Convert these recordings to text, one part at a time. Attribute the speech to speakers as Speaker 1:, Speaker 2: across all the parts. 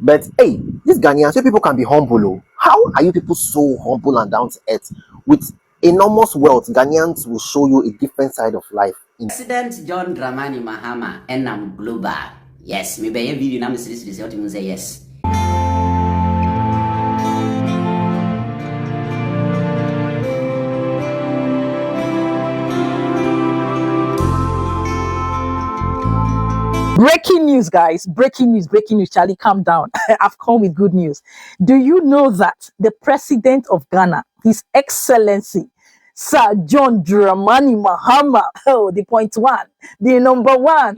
Speaker 1: But hey, these Ghanaians, so people can be humble. Oh. How are you people so humble and down to earth? With enormous wealth, Ghanaians will show you a different side of life.
Speaker 2: President Johndramanimahama and global. Yes, maybe a video now is to say yes.
Speaker 3: Breaking news, guys. Breaking news. Charlie, calm down. I've come with good news. Do you know that the president of Ghana, His Excellency, Sir Johndramanimahama, the point one, the number one,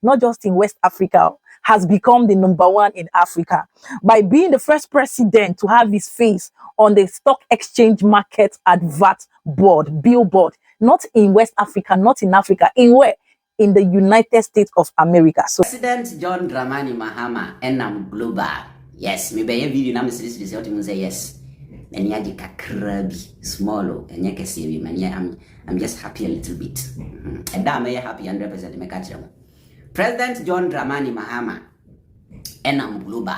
Speaker 3: not just in West Africa, has become the number one in Africa by being the first president to have his face on the stock exchange market advert board, billboard, not in West Africa, not in Africa, in where? In the United States of America. So
Speaker 2: President Johndramanimahama and global. Yes, maybe a video now is to say yes. And yeah, crabby, small, and yeah, see man. I'm just happy a little bit. And I'm happy 100% me catch them. President Johndramanimahama and global.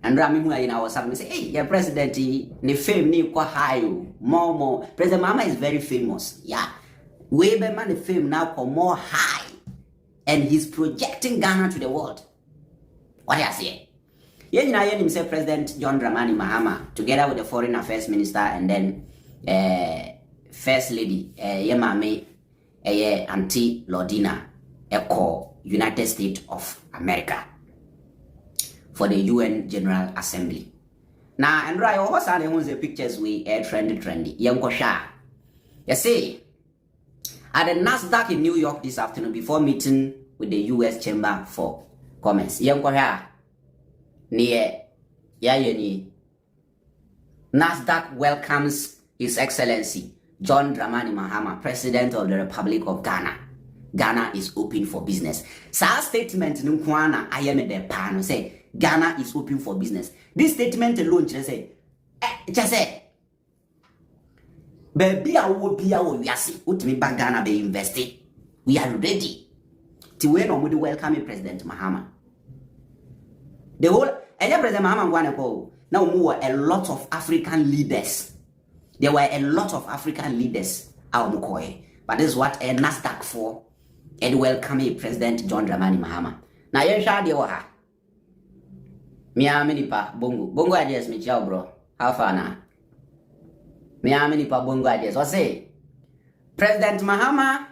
Speaker 2: And Rami in our side say, hey, your president, the fame ni kwa high, more. President Mahama is very famous. Yeah. Way better the fame now for more high, and he's projecting Ghana to the world. What do you say? Yeah, you know, himself, President Johndramanimahama, together with the Foreign Affairs Minister and then First Lady, Yemame, Auntie Lordina, United States of America for the UN General Assembly. Now, and right, also the pictures we trendy. You see. At the NASDAQ in New York this afternoon before meeting with the US Chamber for Commerce. NASDAQ welcomes His Excellency Johndramanimahama, President of the Republic of Ghana. Ghana is open for business. Sa statement Nkwana ayeme de pano say Ghana is open for business. This statement alone just say baby, I will be our yasi. Utmi Ghana be invested. We are ready to win on with the welcoming President Mahama. The whole President Mahama now more a lot of African leaders. There were a lot of African leaders out Mukoi. But this is what a NASDAQ for and welcoming President Johndramanimahama. Now you shall the waha. Miami pa bongo ideas me chow bro. How far now? Me how many bongo ideas? What say? President Mahama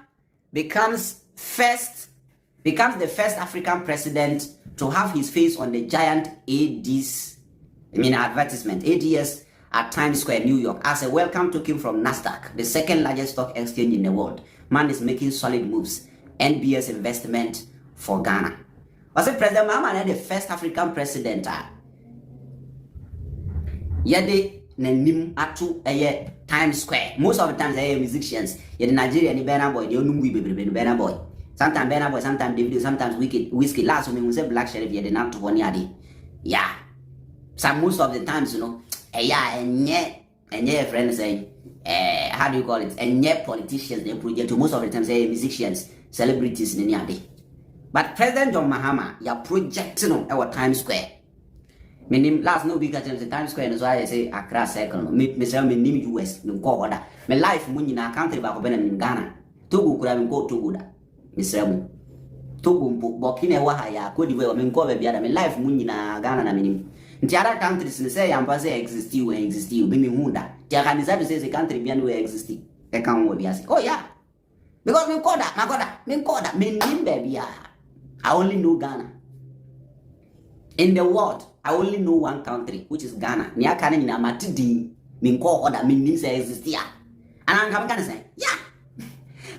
Speaker 2: becomes the first African president to have his face on the giant advertisement, ADS at Times Square, New York, as a welcome token from NASDAQ, the second largest stock exchange in the world. Man is making solid moves. NBS investment for Ghana. I say President Mahama is the first African president. Nim atu Times Square. Most of the times musicians. The Nigeria ni Burna Boy. They don't Burna Boy. Sometimes Burna Boy, sometimes Davido, sometimes Whiskey. Last when we say Black Sheriff, they not to one yadi. Yeah. So most of the times, you know, and friends saying, how do you call it? And politicians they project. Most of the times musicians, celebrities in yadi. But President John Mahama, you are projecting on our Times Square. Meaning last no big the Times Square is why I say Accra Circle. Me say me name US. Me go order. Me life money na country back open in Ghana. Togo could have go Togo da. Me say mo. Togo Burkina Wahaya. Could you me go be other. Me life money na Ghana na me. In other countries they say am say exist you. Be me hunda. They can decide to say the country be we exist. They can we be say. Oh yeah. Because me go da. Me name baby. I only know Ghana. In the world, I only know one country, which is Ghana. Nia kana ni na matidi min ko order min nim say exist here. And I'm coming say, yeah.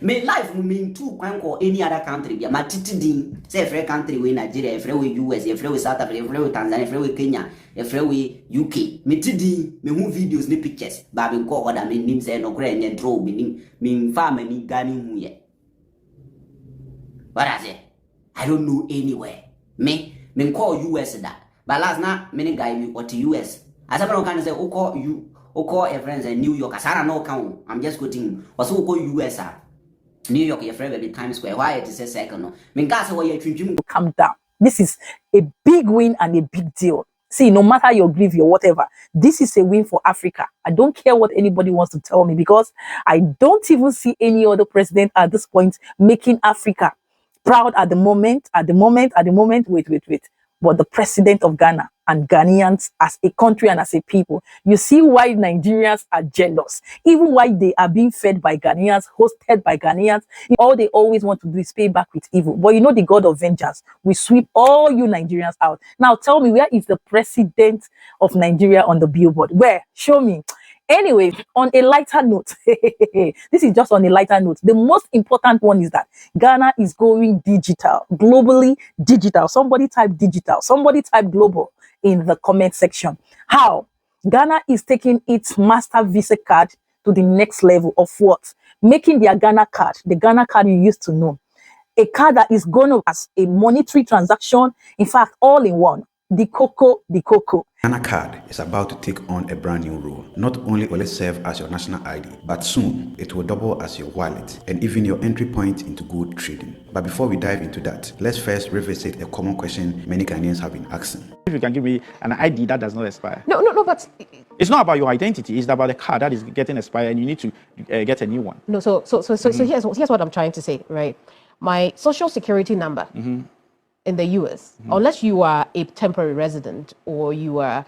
Speaker 2: Me life mean too kwan ko any other country be matidi say every country we Nigeria, every we US, every we South Africa, every we Tanzania, every we Kenya, every we UK. Me tidi me hu videos ni pictures. Ba min ko order min nim say no kra nyen draw min farm ni Ghana hu ye. What I say? I don't know anywhere. Me call US that. But last night, many guy or to US. As I can say, call a friends in New York. As I don't know, count. I'm just quoting. Also, call US. New York, your friend will be Times Square. Why it is a second? No. Calm
Speaker 3: down. This is a big win and a big deal. See, no matter your grief, your whatever, this is a win for Africa. I don't care what anybody wants to tell me, because I don't even see any other president at this point making Africa proud at the moment. Wait. But the president of Ghana and Ghanaians as a country and as a people, you see why Nigerians are jealous. Even why they are being fed by Ghanaians, hosted by Ghanaians. All they always want to do is pay back with evil. But you know, the God of vengeance will sweep all you Nigerians out. Now tell me, where is the president of Nigeria on the billboard? Where? Show me. Anyway, on a lighter note, this is just on a lighter note. The most important one is that Ghana is going digital, globally digital. Somebody type digital, somebody type global in the comment section. How? Ghana is taking its master Visa card to the next level of what? Making their Ghana card, the Ghana card you used to know, a card that is going to as a monetary transaction. In fact, all in one. The cocoa.
Speaker 4: Ghana card is about to take on a brand new role. Not only will it serve as your national ID, but soon it will double as your wallet and even your entry point into gold trading. But before we dive into that, let's first revisit a common question many Ghanaians have been asking.
Speaker 5: If you can give me an ID that does not expire.
Speaker 6: No, but
Speaker 5: It's not about your identity, it's about the card that is getting expired and you need to get a new one.
Speaker 6: no. So here's what I'm trying to say, right? My social security number in the US, unless you are a temporary resident or you are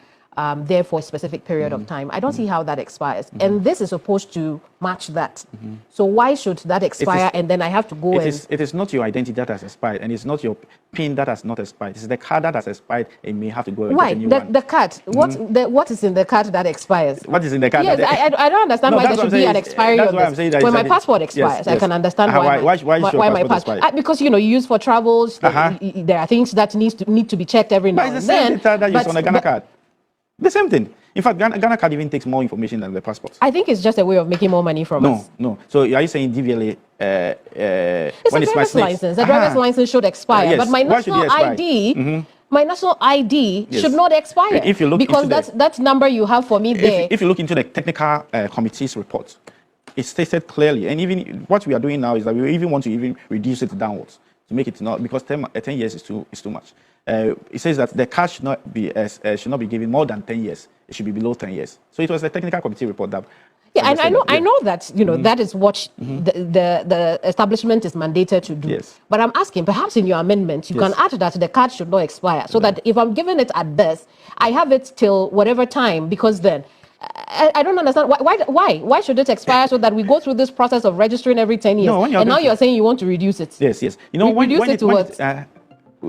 Speaker 6: there for a specific period of time, I don't see how that expires. And this is supposed to match that. So why should that expire and then I have to go
Speaker 5: It is not your identity that has expired, and it's not your PIN that has not expired. It's the card that has expired and may have to go and
Speaker 6: why?
Speaker 5: get a new one.
Speaker 6: The card. What is in the card that expires?
Speaker 5: What is in the card?
Speaker 6: Yes, I don't understand why there should be an expiry
Speaker 5: that's
Speaker 6: on
Speaker 5: why I'm
Speaker 6: this.
Speaker 5: saying that
Speaker 6: When
Speaker 5: it's
Speaker 6: my passport expires, I
Speaker 5: yes.
Speaker 6: can understand
Speaker 5: Why should your
Speaker 6: my
Speaker 5: passport
Speaker 6: passport
Speaker 5: expire?
Speaker 6: because you use for travels. There are things that need to be checked every now
Speaker 5: But
Speaker 6: and
Speaker 5: it's the same
Speaker 6: then.
Speaker 5: data that you use on a Ghana
Speaker 6: but-
Speaker 5: card. The same thing. In fact, Ghana card even takes more information than the passport.
Speaker 6: I think it's just a way of making more money from us.
Speaker 5: No. So are you saying DVLA?
Speaker 6: It's
Speaker 5: when
Speaker 6: a driver's license. The driver's license should expire,
Speaker 5: yes.
Speaker 6: but my
Speaker 5: Why should it
Speaker 6: national
Speaker 5: expire?
Speaker 6: ID, my national ID
Speaker 5: Yes.
Speaker 6: should not expire.
Speaker 5: If you look
Speaker 6: because
Speaker 5: into
Speaker 6: that number you have for me there.
Speaker 5: If you look into the technical committee's report, it stated clearly, and even what we are doing now is that we even want to even reduce it downwards to make it not, because 10 years is too much. It says that the card should not be given more than 10 years. It should be below 10 years. So it was a technical committee report that.
Speaker 6: Yeah, and I know that that is what the establishment is mandated to do.
Speaker 5: Yes.
Speaker 6: But I'm asking, perhaps in your amendment, you can add that the card should not expire, so that if I'm giving it at this, I have it till whatever time. Because then, I don't understand why should it expire so that we go through this process of registering every 10 years?
Speaker 5: No,
Speaker 6: and now you're saying you want to reduce it.
Speaker 5: Yes. You know,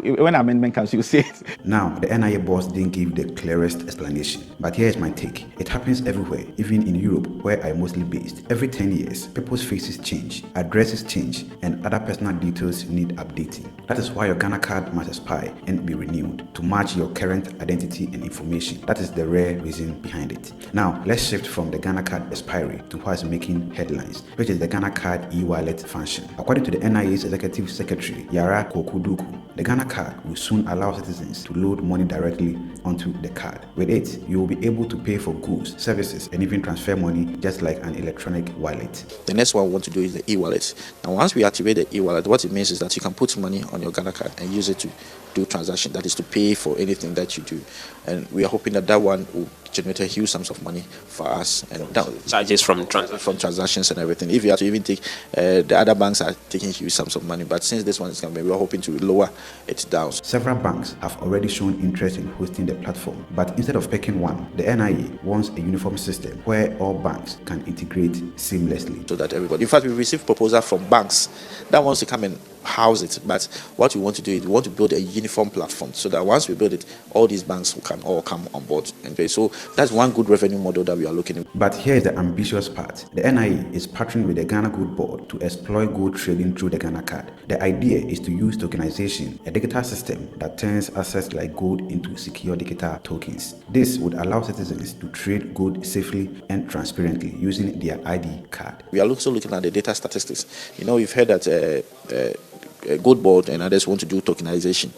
Speaker 5: when amendment comes, you say it.
Speaker 4: Now, the NIA boss didn't give the clearest explanation, but here's my take. It happens everywhere, even in Europe, where I'm mostly based. Every 10 years, people's faces change, addresses change, and other personal details need updating. That is why your Ghana card must expire and be renewed to match your current identity and information. That is the rare reason behind it. Now, let's shift from the Ghana card expiry to what is making headlines, which is the Ghana card e-wallet function. According to the NIA's executive secretary, Yara Kokuduku, the Ghana card will soon allow citizens to load money directly onto the card. With it, you will be able to pay for goods, services, and even transfer money just like an electronic wallet.
Speaker 7: The next one we want to do is the e-wallet. Now, once we activate the e-wallet, what it means is that you can put money on your Ghana card and use it to do transaction, that is to pay for anything that you do. And we are hoping that one will generate a huge sums of money for us, and
Speaker 8: charges from
Speaker 7: transactions and everything. If you have to even take the other banks are taking huge sums of money, but since this one is coming, we are hoping to lower it down.
Speaker 4: Several banks have already shown interest in hosting the platform, but instead of picking one, the NIA wants a uniform system where all banks can integrate seamlessly.
Speaker 7: So that everybody, in fact, we received proposal from banks that wants to come and house it, but what we want to do is we want to build a uniform platform so that once we build it, all these banks can all come on board and pay. So that's one good revenue model that we are looking at.
Speaker 4: But here is the ambitious part. The NIA is partnering with the Ghana Gold Board to exploit gold trading through the Ghana card. The idea is to use tokenization, a digital system that turns assets like gold into secure digital tokens. This would allow citizens to trade gold safely and transparently using their ID card.
Speaker 7: We are also looking at the data statistics. You've heard that Gold Board and others want to do tokenization.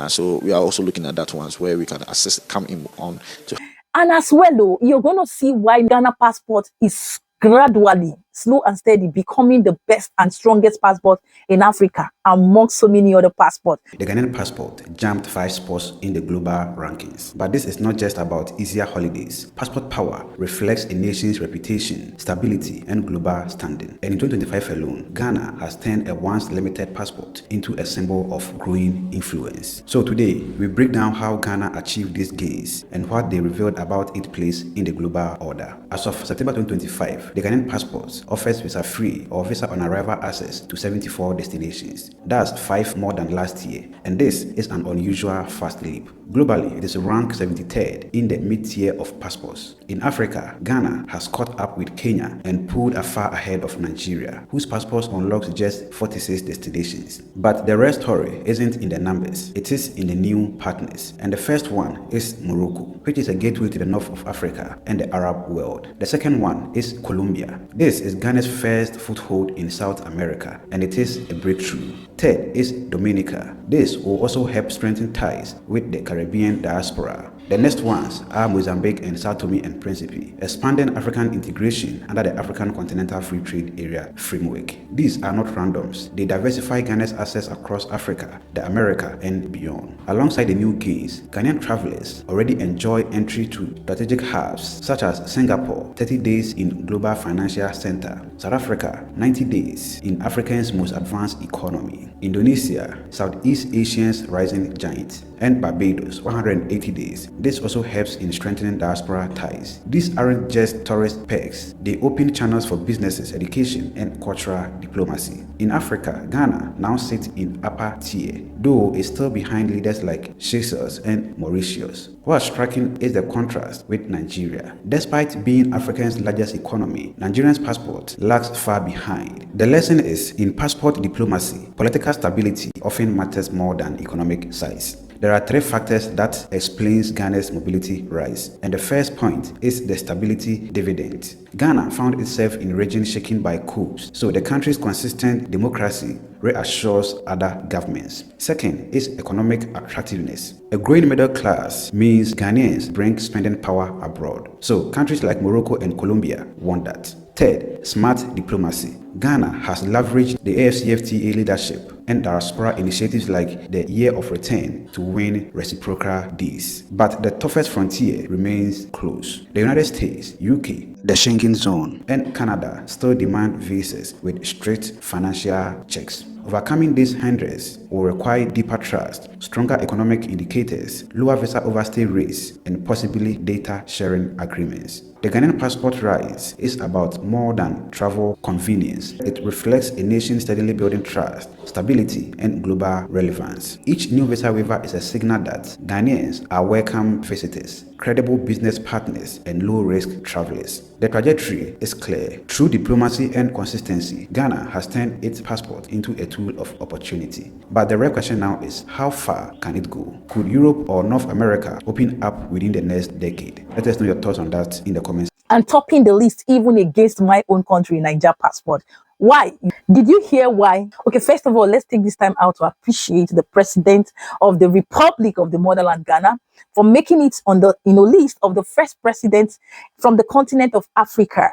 Speaker 7: So we are also looking at that ones where we can come in on to.
Speaker 3: And as well, you're going to see why Ghana passport is gradually, slow and steady, becoming the best and strongest passport in Africa among so many other passports.
Speaker 4: The Ghanaian passport jumped 5 spots in the global rankings. But this is not just about easier holidays. Passport power reflects a nation's reputation, stability, and global standing. And in 2025 alone, Ghana has turned a once limited passport into a symbol of growing influence. So today, we break down how Ghana achieved these gains and what they revealed about its place in the global order. As of September 2025, the Ghanaian passport offers visa-free or visa-on-arrival access to 74 destinations. That's 5 more than last year, and this is an unusual fast leap. Globally, it is ranked 73rd in the mid-tier of passports. In Africa, Ghana has caught up with Kenya and pulled afar ahead of Nigeria, whose passports unlocks just 46 destinations. But the real story isn't in the numbers, it is in the new partners. And the first one is Morocco, which is a gateway to the north of Africa and the Arab world. The second one is Colombia. This is Ghana's first foothold in South America, and it is a breakthrough. Third is Dominica. This will also help strengthen ties with the Caribbean diaspora. The next ones are Mozambique and Sao Tome and Principe, expanding African integration under the African Continental Free Trade Area framework. These are not randoms. They diversify Ghana's access across Africa, the America, and beyond. Alongside the new gains, Ghanaian travelers already enjoy entry to strategic hubs such as Singapore, 30 days in Global Financial Center, South Africa, 90 days in Africa's most advanced economy, Indonesia, Southeast Asia's rising giant, and Barbados, 180 days. This also helps in strengthening diaspora ties. These aren't just tourist perks, they open channels for businesses, education, and cultural diplomacy. In Africa, Ghana now sits in upper tier, though it's still behind leaders like Seychelles and Mauritius. What's striking is the contrast with Nigeria. Despite being Africa's largest economy, Nigeria's passport lags far behind. The lesson is in passport diplomacy, political stability often matters more than economic size. There are 3 factors that explains Ghana's mobility rise, and the first point is the stability dividend. Ghana found itself in regions shaken by coups, so the country's consistent democracy reassures other governments. Second is economic attractiveness. A growing middle class means Ghanaians bring spending power abroad, so countries like Morocco and Colombia want that. Third, smart diplomacy. Ghana has leveraged the AFCFTA leadership and diaspora initiatives like the Year of Return to win reciprocal deals. But the toughest frontier remains close. The United States, UK, the Schengen zone, and Canada still demand visas with strict financial checks. Overcoming these hindrances will require deeper trust, stronger economic indicators, lower visa overstay rates, and possibly data sharing agreements. The Ghanaian passport rise is about more than travel convenience. It reflects a nation steadily building trust, stability, and global relevance. Each new visa waiver is a signal that Ghanaians are welcome visitors, credible business partners, and low-risk travelers. The trajectory is clear. Through diplomacy and consistency, Ghana has turned its passport into a tool of opportunity. But the real question now is, how far can it go? Could Europe or North America open up within the next decade? Let us know your thoughts on that in the comments.
Speaker 3: And topping the list even against my own country, Niger passport. Why? Did you hear why? Okay, first of all, let's take this time out to appreciate the President of the Republic of the Motherland, Ghana, for making it on the list of the first presidents from the continent of Africa,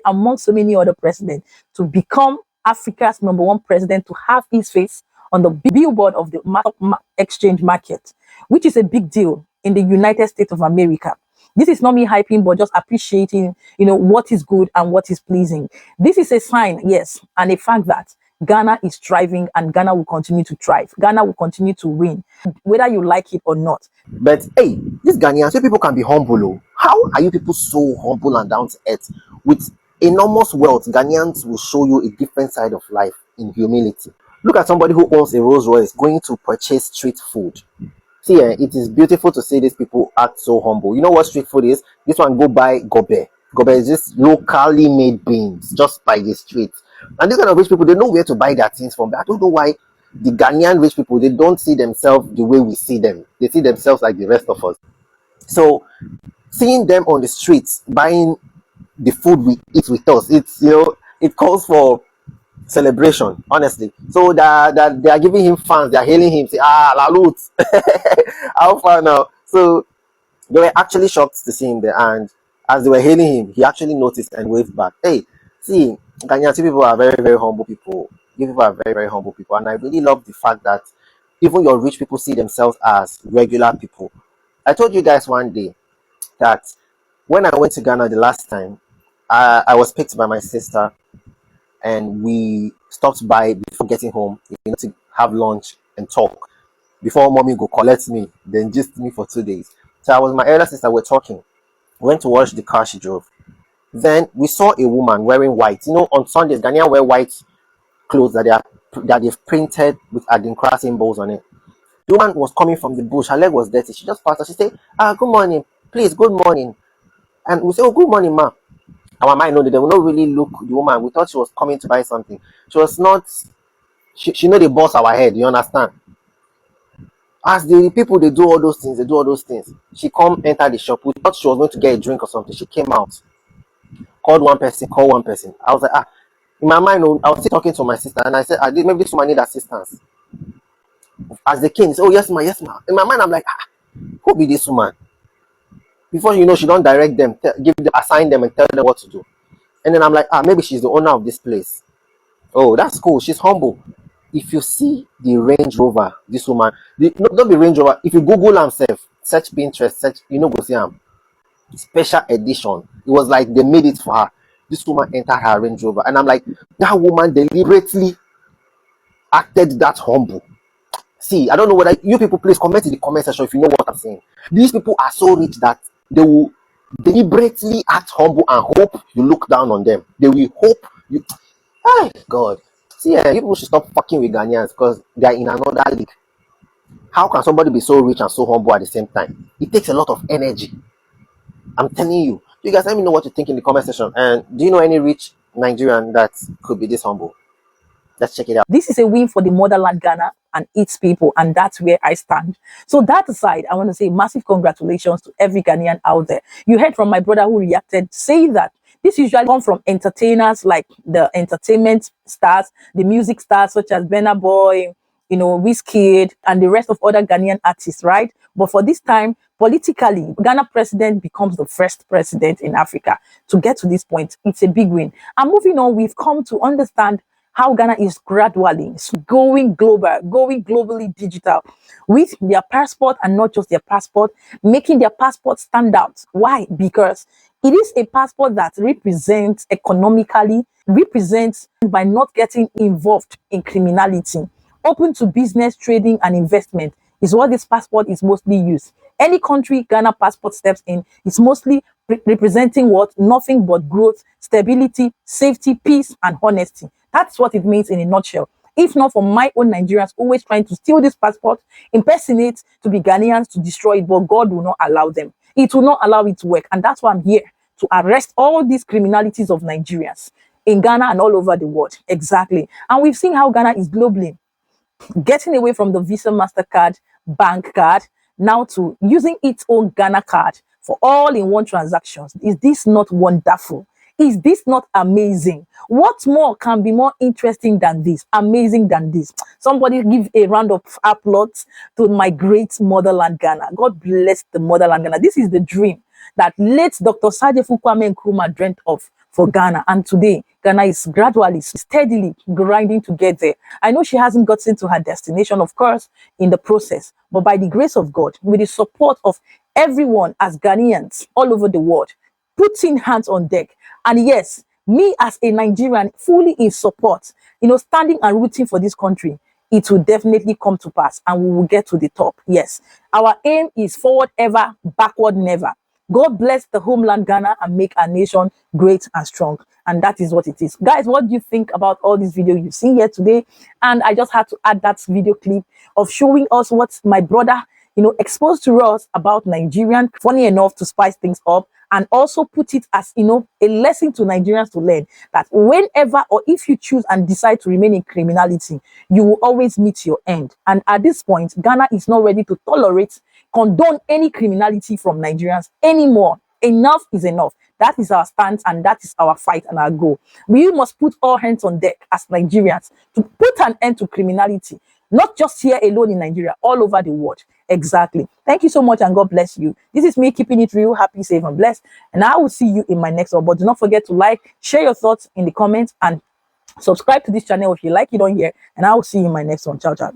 Speaker 3: among so many other presidents, to become Africa's #1 president, to have his face on the billboard of the exchange market, which is a big deal in the United States of America. This is not me hyping, but just appreciating, what is good and what is pleasing. This is a sign, yes, and a fact that Ghana is thriving and Ghana will continue to thrive. Ghana will continue to win, whether you like it or not.
Speaker 1: But hey, these Ghanaians, so people can be humble. Oh. How are you people so humble and down to earth? With enormous wealth, Ghanaians will show you a different side of life in humility. Look at somebody who owns a Rolls Royce going to purchase street food. See, it is beautiful to see these people act so humble. You know what street food is? This one, go buy gobe. Gobe is just locally made beans just by the street. And these kind of rich people, they know where to buy their things from. But I don't know why the Ghanaian rich people, they don't see themselves the way we see them. They see themselves like the rest of us. So seeing them on the streets buying the food we eat with us, it's, it calls for celebration, honestly. So that they are giving him fans, they are hailing him, say, Lalut. How far now? So they were actually shocked to see him there, and as they were hailing him, he actually noticed and waved back. Hey, see, Ghanaians, you people are very, very humble people. You people are very, very humble people. And I really love the fact that even your rich people see themselves as regular people. I told you guys one day that when I went to Ghana the last time, I was picked by my sister and we stopped by before getting home, to have lunch and talk before mommy go collect me, then just me for 2 days. So I was my elder sister, we're talking. Went to wash the car she drove. Then we saw a woman wearing white. On Sundays, Ghanaians wear white clothes that they've printed with Adinkra symbols on it. The woman was coming from the bush. Her leg was dirty. She just passed us. She said, good morning. Please, good morning. And we said, oh, good morning, ma. Our mind know that they will not really look the woman. We thought she was coming to buy something. She was not. She know they boss our head. You understand? As the people, they do all those things. She come enter the shop. We thought she was going to get a drink or something. She came out, called one person. I was like, in my mind, I was still talking to my sister, and I said, maybe this woman need assistance. As they came, they said, oh, yes, ma, yes, ma. In my mind, I'm like, who be this woman? Before you know, she don't direct them, assign them, and tell them what to do. And then I'm like, maybe she's the owner of this place. Oh, that's cool. She's humble. If you see the Range Rover, this woman, don't be Range Rover. If you Google herself, search Pinterest, go see them. Special edition. It was like they made it for her. This woman entered her Range Rover, and I'm like, that woman deliberately acted that humble. See, I don't know whether you people, please comment in the comment section if you know what I'm saying. These people are so rich that they will deliberately act humble and hope you look down on them. They will hope you. Oh God. See, you people should stop fucking with Ghanaians because they are in another league. How can somebody be so rich and so humble at the same time? It takes a lot of energy. I'm telling you. You guys let me know what you think in the comment section. And do you know any rich Nigerian that could be this humble? Let's check it out.
Speaker 3: This is a win for the motherland Ghana and its people, and that's where I stand. So that aside, I want to say massive congratulations to every Ghanaian out there. You heard from my brother who reacted, saying that this usually comes from entertainers like the entertainment stars, the music stars such as Burna Boy, Wizkid, and the rest of other Ghanaian artists, right? But for this time, politically, Ghana president becomes the first president in Africa to get to this point. It's a big win. And moving on, we've come to understand how Ghana is gradually going global, going globally digital with their passport, and not just their passport, making their passport stand out. Why? Because it is a passport that represents economically, represents by not getting involved in criminality, open to business, trading, and investment is what this passport is mostly used. Any country Ghana passport steps in is mostly representing what? Nothing but growth, stability, safety, peace, and honesty. That's what it means in a nutshell. If not for my own Nigerians always trying to steal this passport, impersonate to be Ghanaians, to destroy it, but God will not allow them. It will not allow it to work. And that's why I'm here, to arrest all these criminalities of Nigerians in Ghana and all over the world. Exactly. And we've seen how Ghana is globally getting away from the Visa, MasterCard, bank card, now to using its own Ghana card for all-in-one transactions. Is this not wonderful? Is this not amazing? What more can be more interesting than this? Amazing than this? Somebody give a round of applause to my great motherland Ghana. God bless the motherland Ghana. This is the dream that late Dr. Sajefu Kwame Nkrumah dreamt of for Ghana. And today, Ghana is gradually, steadily grinding to get there. I know she hasn't gotten to her destination, of course, in the process. But by the grace of God, with the support of everyone as Ghanaians all over the world, putting hands on deck. And yes, me as a Nigerian, fully in support, standing and rooting for this country, it will definitely come to pass and we will get to the top. Yes, our aim is forward ever, backward never. God bless the homeland Ghana and make our nation great and strong. And that is what it is. Guys, what do you think about all this video you've seen here today? And I just had to add that video clip of showing us what my brother, exposed to us about Nigerian, funny enough, to spice things up, and also put it as, a lesson to Nigerians to learn that whenever or if you choose and decide to remain in criminality, you will always meet your end. And at this point, Ghana is not ready to tolerate, condone any criminality from Nigerians anymore. Enough is enough. That is our stance and that is our fight and our goal. We must put all hands on deck as Nigerians to put an end to criminality. Not just here alone in Nigeria, all over the world. Exactly. Thank you so much and God bless you. This is me keeping it real, happy, safe, and blessed. And I will see you in my next one. But do not forget to like, share your thoughts in the comments, and subscribe to this channel if you like it on here. And I will see you in my next one. Ciao, ciao.